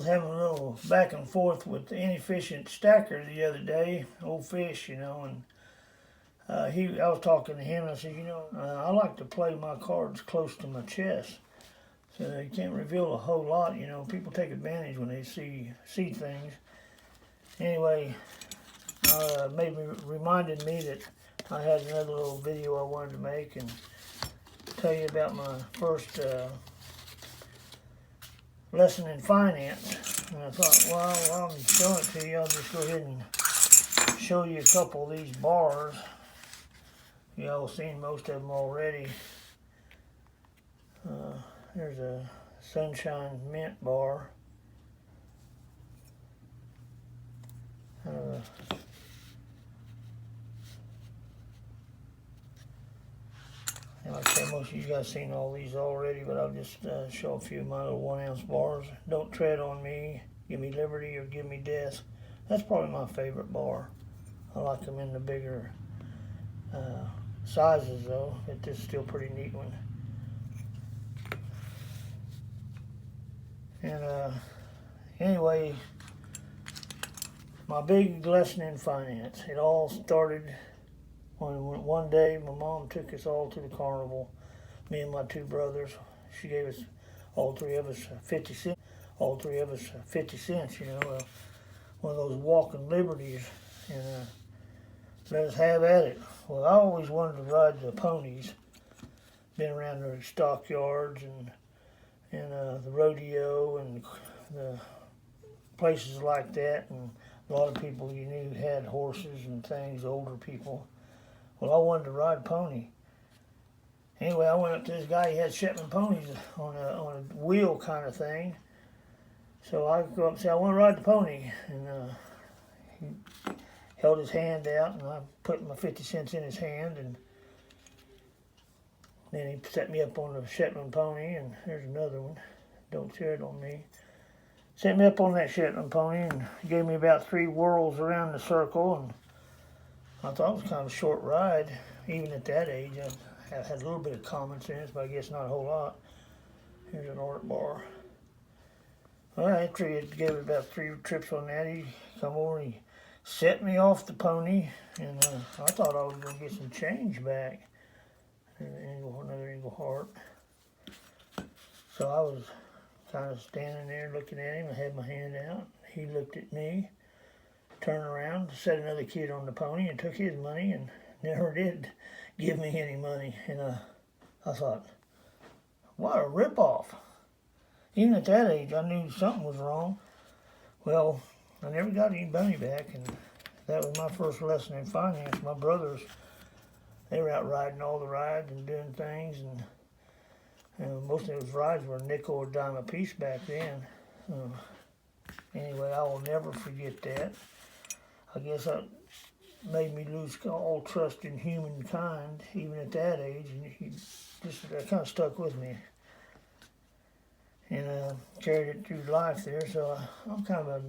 was having a little back and forth with the inefficient stacker the other day, old fish, you know, and I was talking to him and I said, you know, I like to play my cards close to my chest. So you can't reveal a whole lot, you know. People take advantage when they see things. Anyway, reminded me that I had another little video I wanted to make and tell you about my first lesson in finance. And I thought, well, while I'm showing it to you, I'll just go ahead and show you a couple of these bars. Y'all seen most of them already. There's a Sunshine Mint bar. Like I said, most of you guys seen all these already, but I'll just show a few of my little 1 ounce bars. Don't tread on me, give me liberty or give me death. That's probably my favorite bar. I like them in the bigger sizes though, but this is still a pretty neat one. And anyway, my big lesson in finance, it all started when one day my mom took us all to the carnival, me and my two brothers. She gave us, all three of us, 50 cents. All three of us 50 cents, you know, one of those walking liberties, and let us have at it. Well, I always wanted to ride the ponies. Been around the stockyards and the rodeo and the places like that, and a lot of people you knew had horses and things, older people. Well, I wanted to ride a pony. Anyway, I went up to this guy. He had Shetland ponies on a wheel kind of thing. So I go up and say, I want to ride the pony. And he held his hand out, and I put my 50 cents in his hand. And then he set me up on the Shetland pony. And here's another one. Don't tread on me. Set me up on that Shetland pony and gave me about 3 whirls around the circle. And I thought it was kind of a short ride. Even at that age, I had a little bit of common sense, but I guess not a whole lot. Here's an art bar. Well, after he gave it about 3 trips on that, he come over and he set me off the pony, and I thought I was going to get some change back. Another Eagle Heart. So I was kind of standing there looking at him. I had my hand out. He looked at me, turned around, set another kid on the pony, and took his money, and never did give me any money. And I thought, what a ripoff. Even at that age, I knew something was wrong. Well, I never got any money back, and that was my first lesson in finance. My brothers, they were out riding all the rides and doing things, and most of those rides were a nickel or dime a piece back then. Anyway, I will never forget that. I guess that made me lose all trust in humankind, even at that age, and that kind of stuck with me. And carried it through life there, so I'm kind of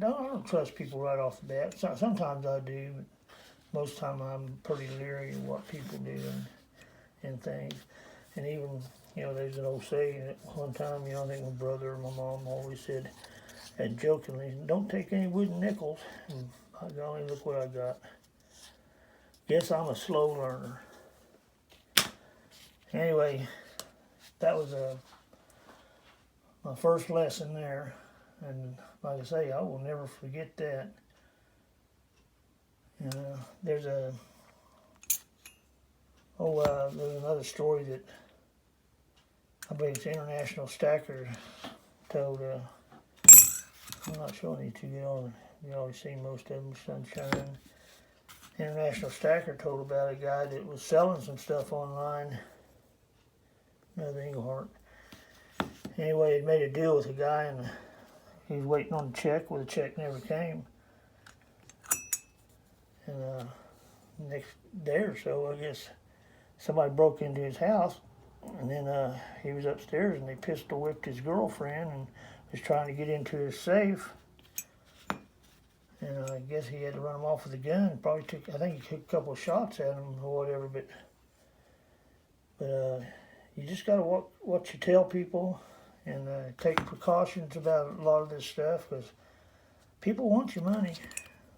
I don't trust people right off the bat. Sometimes I do, but most of the time I'm pretty leery of what people do and things. And even, you know, there's an old saying that one time, you know, I think my brother or my mom always said, jokingly, don't take any wooden nickels. And by golly, look what I got. Guess I'm a slow learner. Anyway, that was my first lesson there, and like I say, I will never forget that. There's another story that I believe it's International Stacker told. I'm not showing you too good. You always seen most of them, Sunshine. International Stacker told about a guy that was selling some stuff online. Another Eagle Heart. Anyway, he made a deal with a guy, and he was waiting on a check. Well, the check never came. And next day or so, I guess, somebody broke into his house, and then he was upstairs, and they pistol whipped his girlfriend and was trying to get into his safe. And I guess he had to run him off with a gun. I think he took a couple of shots at him or whatever, but you just got to watch what you tell people. and take precautions about a lot of this stuff, because people want your money.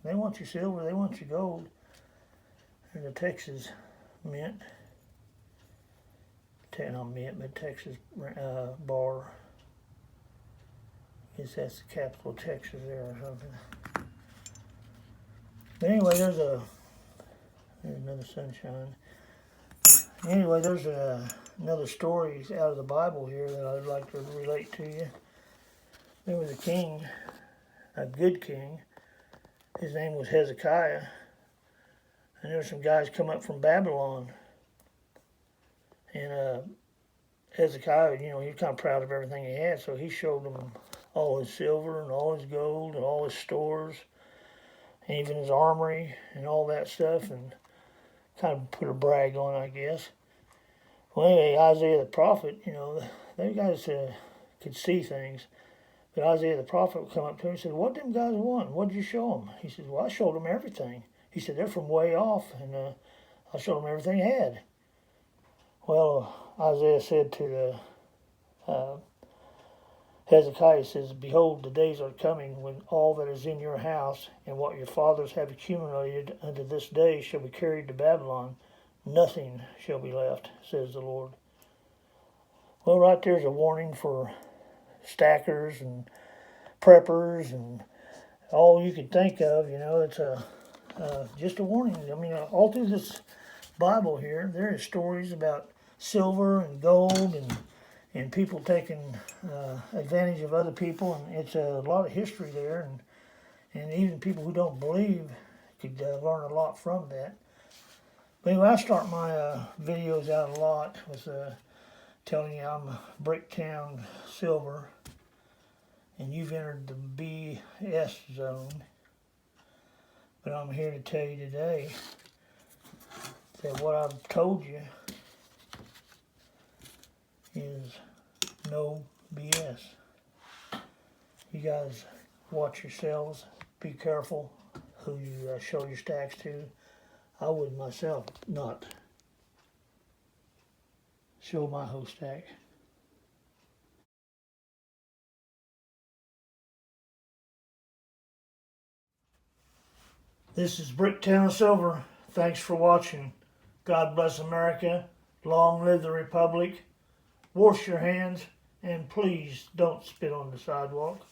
They want your silver. They want your gold. And the Texas Mint, not Mint, but Texas Bar. I guess that's the capital of Texas there or something. But anyway, there's another sunshine. Anyway, there's another story out of the Bible here that I'd like to relate to you. There was a king, a good king. His name was Hezekiah. And there were some guys come up from Babylon. And Hezekiah, he was kind of proud of everything he had, so he showed them all his silver and all his gold and all his stores, and even his armory and all that stuff, and kind of put a brag on, I guess. Well, anyway, Isaiah the prophet, they guys could see things. But Isaiah the prophet would come up to him and said, "What them guys want? What did you show them?" He said, "Well, I showed them everything." He said, "They're from way off, and I showed them everything he had." Well, Isaiah said to Hezekiah, says, "Behold, the days are coming when all that is in your house and what your fathers have accumulated unto this day shall be carried to Babylon. Nothing shall be left, says the Lord." Well, right there's a warning for stackers and preppers and all you could think of. It's just a warning. I mean, all through this Bible here, there is stories about silver and gold and people taking advantage of other people, and it's a lot of history there, and even people who don't believe could learn a lot from that. But anyway, I start my videos out a lot with telling you I'm Bricktown Silver, and you've entered the BS zone. But I'm here to tell you today that what I've told you is no BS. You guys watch yourselves. Be careful who you show your stacks to. I would myself not show my whole stack. This is Bricktown Silver. Thanks for watching. God bless America. Long live the Republic. Wash your hands, and please don't spit on the sidewalk.